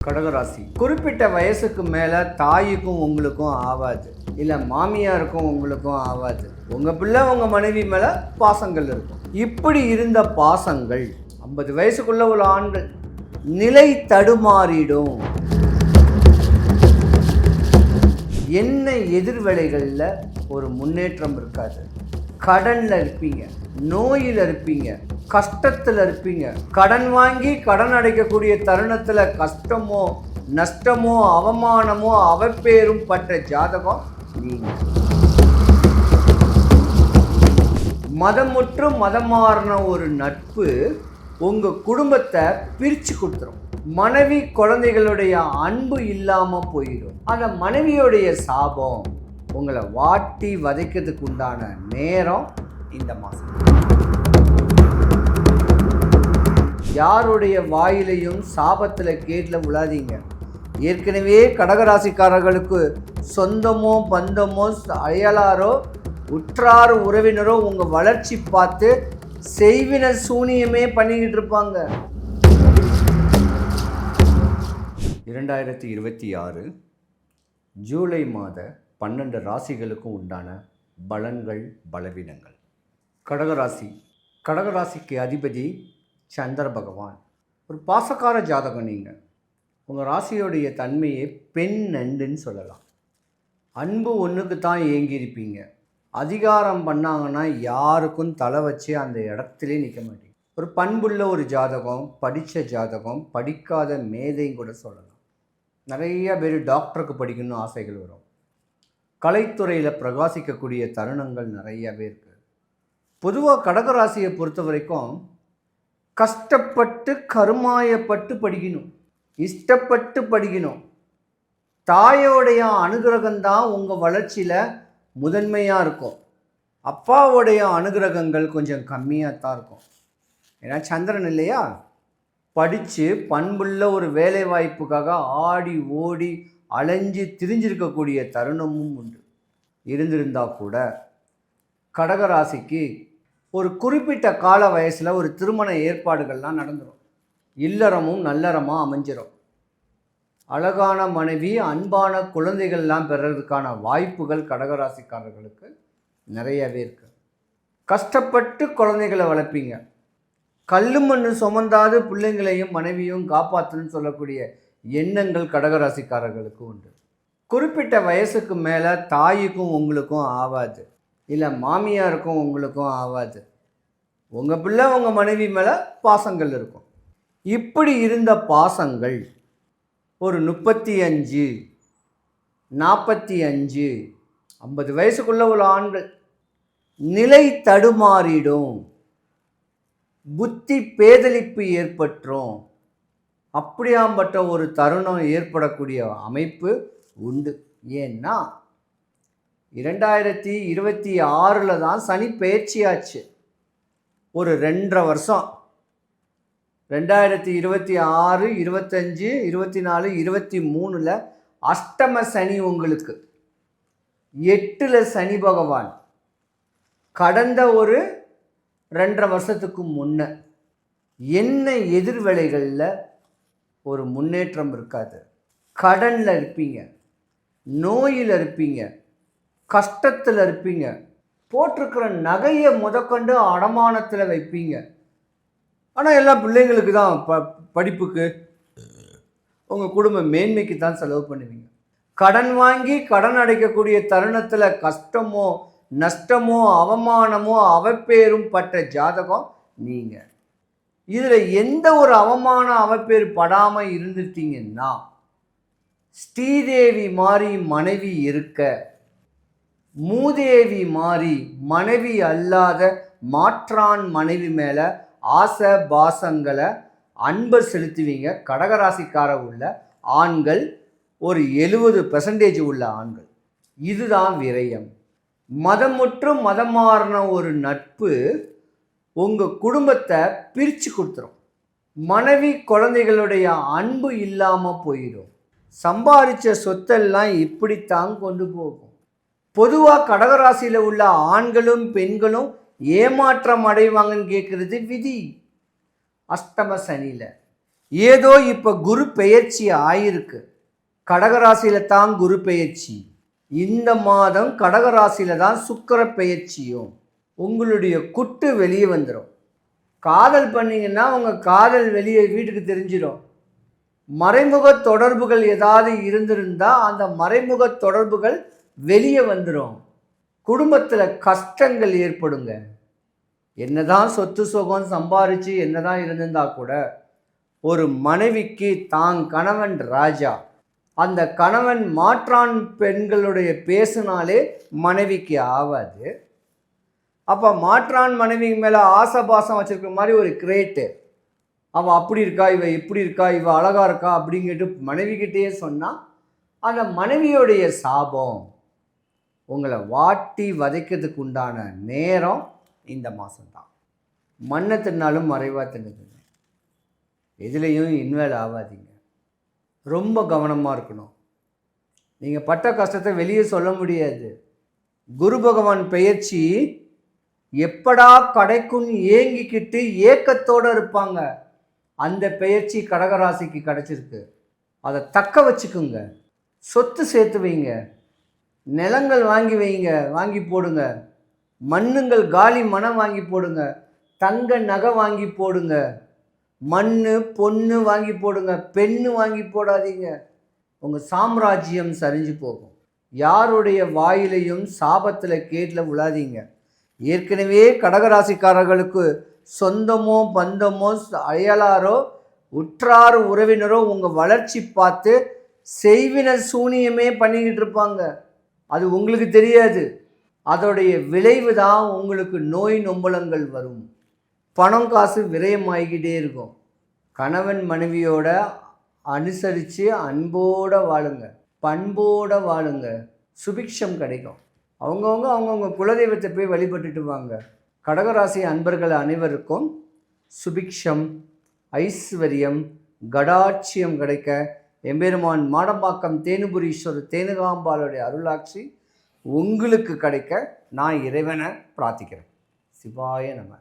கடகராசி குறிப்பிட்ட வயசுக்கு மேலே தாய்க்கும் உங்களுக்கும் ஆகாது, இல்லை மாமியாருக்கும் உங்களுக்கும் ஆகாது. உங்கள் பிள்ளை உங்கள் மனைவி மேலே பாசங்கள் இருக்கும். இப்படி இருந்த பாசங்கள் 50 வயசுக்குள்ள உள்ள ஆண்கள் நிலை தடுமாறிடும். என்ன எதிர்விளைகளில் ஒரு முன்னேற்றம் இருக்காது. கடனில் இருப்பீங்க, நோயில் இருப்பீங்க, கஷ்டத்தில் இருப்பீங்க. கடன் வாங்கி கடன் அடைக்கக்கூடிய தருணத்தில் கஷ்டமோ நஷ்டமோ அவமானமோ அவப்பேரும் பற்ற ஜாதகம் நீங்கள். மதம் மற்றும் மதம் மாறின ஒரு நட்பு உங்கள் குடும்பத்தை பிரித்து கொடுத்துரும். மனைவி குழந்தைகளுடைய அன்பு இல்லாமல் போயிடும். ஆனால் மனைவியோடைய சாபம் உங்களை வாட்டி வதைக்கிறதுக்கு உண்டான நேரம் இந்த மாதம். யாருடைய வாயிலையும் சாபத்தில் கேட்டில் விழாதீங்க. ஏற்கனவே கடகராசிக்காரர்களுக்கு சொந்தமோ பந்தமோ அயலாரோ உற்றார் உறவினரோ உங்கள் வளர்ச்சி பார்த்து செய்வின சூனியமே பண்ணிக்கிட்டு இருப்பாங்க. 2026 ஜூலை மாத 12 ராசிகளுக்கும் உண்டான பலன்கள் பலவீனங்கள். கடகராசிக்கு அதிபதி சந்திர பகவான். ஒரு பாசக்கார ஜாதகம். நீங்கள் உங்கள் ராசியோடைய தன்மையை பெண் நண்டுன்னு சொல்லலாம். அன்பு ஒன்றுக்கு தான் ஏங்கியிருப்பீங்க. அதிகாரம் பண்ணாங்கன்னா யாருக்கும் தலை வச்சு அந்த இடத்துலே நிற்க மாட்டீங்க. ஒரு பண்புள்ள ஒரு ஜாதகம், படித்த ஜாதகம், படிக்காத மேதையும் கூட சொல்லலாம். நிறைய பேர் டாக்டருக்கு படிக்கணும்னு ஆசைகள் வரும். கலைத்துறையில் பிரகாசிக்கக்கூடிய தருணங்கள் நிறையவே இருக்குது. பொதுவாக கடகராசியை பொறுத்த வரைக்கும் கஷ்டப்பட்டு கருமாயப்பட்டு படிக்கணும், இஷ்டப்பட்டு படிக்கணும். தாயோடைய அனுகிரகம்தான் உங்கள் வளர்ச்சியில் முதன்மையாக இருக்கும். அப்பாவுடைய அனுகிரகங்கள் கொஞ்சம் கம்மியாக தான் இருக்கும். ஏன்னா சந்திரன் இல்லையா. படித்து பண்புள்ள ஒரு வேலை வாய்ப்புக்காக ஆடி ஓடி அலைஞ்சு திரிஞ்சிருக்கக்கூடிய தருணமும் உண்டு. இருந்திருந்தால் கூட கடகராசிக்கு ஒரு குறிப்பிட்ட கால வயசில் ஒரு திருமண ஏற்பாடுகள்லாம் நடந்துடும். இல்லறமும் நல்லறமாக அமைஞ்சிடும். அழகான மனைவி, அன்பான குழந்தைகள்லாம் பெறறதுக்கான வாய்ப்புகள் கடகராசிக்காரர்களுக்கு நிறையவே இருக்குது. கஷ்டப்பட்டு குழந்தைகளை வளர்ப்பீங்க. கல்லு மண்ணு சுமந்தாது பிள்ளைங்களையும் மனைவியும் காப்பாற்றணும்னு சொல்லக்கூடிய எண்ணங்கள் கடகராசிக்காரர்களுக்கு உண்டு. குறிப்பிட்ட வயசுக்கு மேலே தாய்க்கும் உங்களுக்கும் ஆகாது, இல்லை மாமியாருக்கும் உங்களுக்கும் ஆகாது. உங்கள் பிள்ளை உங்கள் மனைவி மேலே பாசங்கள் இருக்கும். இப்படி இருந்த பாசங்கள் ஒரு 35, 45, 50 வயசுக்குள்ள உள்ள ஆண்கள் நிலை தடுமாறிடும். புத்தி பேதலிப்பு ஏற்பட்டுரும். அப்படியாம்பட்ட ஒரு தருணம் ஏற்படக்கூடிய அமைப்பு உண்டு. ஏன்னா 2026 தான் சனி பயிற்சியாச்சு. ஒரு 2.5 வருஷம் 2026, 25, 24, 23 அஷ்டம சனி உங்களுக்கு. 8 சனி பகவான். கடந்த ஒரு 2.5 வருஷத்துக்கு முன்ன என்ன எதிர்விளைகளில் ஒரு முன்னேற்றம் இருக்காது. கடனில் இருப்பீங்க, நோயில் இருப்பீங்க, கஷ்டத்தில் இருப்பீங்க. போட்டிருக்கிற நகையை முதற்கொண்டு அடமானத்தில் வைப்பீங்க. ஆனால் எல்லாம் பிள்ளைங்களுக்கு தான், படிப்புக்கு, உங்கள் குடும்ப மேன்மைக்கு தான் செலவு பண்ணுவீங்க. கடன் வாங்கி கடன் அடைக்கக்கூடிய தருணத்தில் கஷ்டமோ நஷ்டமோ அவமானமோ அவப்பேரும் பற்ற ஜாதகம் நீங்கள். இதில் எந்த ஒரு அவமான அவப்பேர் படாமல் இருந்துட்டீங்கன்னா ஸ்ரீதேவி மாதிரி மனைவி இருக்க, மூதேவி மாதிரி மனைவி அல்லாத மாற்றான் மனைவி மேலே ஆசை பாசங்களை அன்பை செலுத்துவீங்க. கடகராசிக்கார உள்ள ஆண்கள் ஒரு 70% உள்ள ஆண்கள். இதுதான் விரயம். மதம் மற்றும் மதம் மாறின ஒரு நட்பு உங்கள் குடும்பத்தை பிரித்து கொடுத்துரும். மனைவி குழந்தைகளுடைய அன்பு இல்லாமல் போயிடும். சம்பாதிச்ச சொத்தெல்லாம் இப்படித்தான் கொண்டு போகும். பொதுவாக கடகராசியில் உள்ள ஆண்களும் பெண்களும் ஏமாற்றம் அடைவாங்கன்னு கேட்குறது விதி. அஷ்டம சனியில் ஏதோ இப்போ குரு பெயர்ச்சி ஆயிருக்கு. கடகராசியில் தான் குரு பெயர்ச்சி. இந்த மாதம் கடகராசியில் தான் சுக்கிர பெயர்ச்சியும். உங்களுடைய குட்டு வெளியே வந்துடும். காதல் பண்ணிங்கன்னா உங்கள் காதல் வெளியே வீட்டுக்கு தெரிஞ்சிடும். மறைமுக தொடர்புகள் ஏதாவது இருந்திருந்தால் அந்த மறைமுக தொடர்புகள் வெளியே வந்துடும். குடும்பத்தில் கஷ்டங்கள் ஏற்படுங்க. என்னதான் சொத்து சுகம் சம்பாரித்து என்னதான் இருந்திருந்தா கூட ஒரு மனைவிக்கு தான் கணவன் ராஜா. அந்த கணவன் மாற்றான் பெண்களுடைய பேசினாலே மனைவிக்கு ஆகாது. அப்போ மாற்றான் மனைவி மேலே ஆசபாசம் வச்சுருக்கிற மாதிரி ஒரு கிரேட்டு. அவள் அப்படி இருக்கா, இவ இப்படி இருக்கா, இவ அழகா இருக்கா அப்படிங்கிட்டு மனைவிக்கிட்டேயே சொன்னால் அந்த மனைவியோடைய சாபம் உங்களை வாட்டி வதைக்கிறதுக்கு உண்டான நேரம் இந்த மாதம்தான். மண்ணை தின்னாலும் மறைவாக தின்னுதுங்க. எதுலேயும் இன்வால்வ் ஆகாதீங்க. ரொம்ப கவனமாக இருக்கணும். நீங்கள் பட்ட கஷ்டத்தை வெளியே சொல்ல முடியாது. குரு பகவான் பெயர்ச்சி எப்படா கிடைக்குன்னு ஏங்கிக்கிட்டு ஏக்கத்தோடு இருப்பாங்க. அந்த பெயர்ச்சி கடகராசிக்கு கிடைச்சிருக்கு. அதை தக்க வச்சுக்குங்க. சொத்து சேர்த்து வைங்க. நிலங்கள் வாங்கி வைங்க, வாங்கி போடுங்க. மண்ணுங்கள் காலி மனம் வாங்கி போடுங்க. தங்க நகை வாங்கி போடுங்க. மண் பொண்ணு வாங்கி போடுங்க. பெண்ணு வாங்கி போடாதீங்க. உங்கள் சாம்ராஜ்யம் சரிஞ்சு போகும். யாருடைய வாயிலையும் சாபத்தில் கேட்டில் விழாதீங்க. ஏற்கனவே கடகராசிக்காரர்களுக்கு சொந்தமோ பந்தமோ அயலாரோ உற்றார் உறவினரோ உங்கள் வளர்ச்சி பார்த்து செய்வின சூனியமே பண்ணிக்கிட்டு இருப்பாங்க. அது உங்களுக்கு தெரியாது. அதோடைய விளைவு தான் உங்களுக்கு நோய் நொம்பலங்கள் வரும். பணம் காசு விரயமாகிக்கிட்டே இருக்கும். கணவன் மனைவியோட அனுசரித்து அன்போடு வாழுங்க, பண்போடு வாழுங்க. சுபிக்ஷம் கிடைக்கும். அவங்கவுங்க குலதெய்வத்தை போய் வழிபட்டுட்டு வாங்க. கடகராசி அன்பர்கள் அனைவருக்கும் சுபிக்ஷம், ஐஸ்வர்யம், கடாட்சியம் கிடைக்க எம்பெருமான் மாடம்பாக்கம் தேனுபுரீஸ்வரர் தேனுகாம்பாளுடைய அருளாட்சி உங்களுக்கு கிடைக்க நான் இறைவனை பிரார்த்திக்கிறேன். சிவாய நம.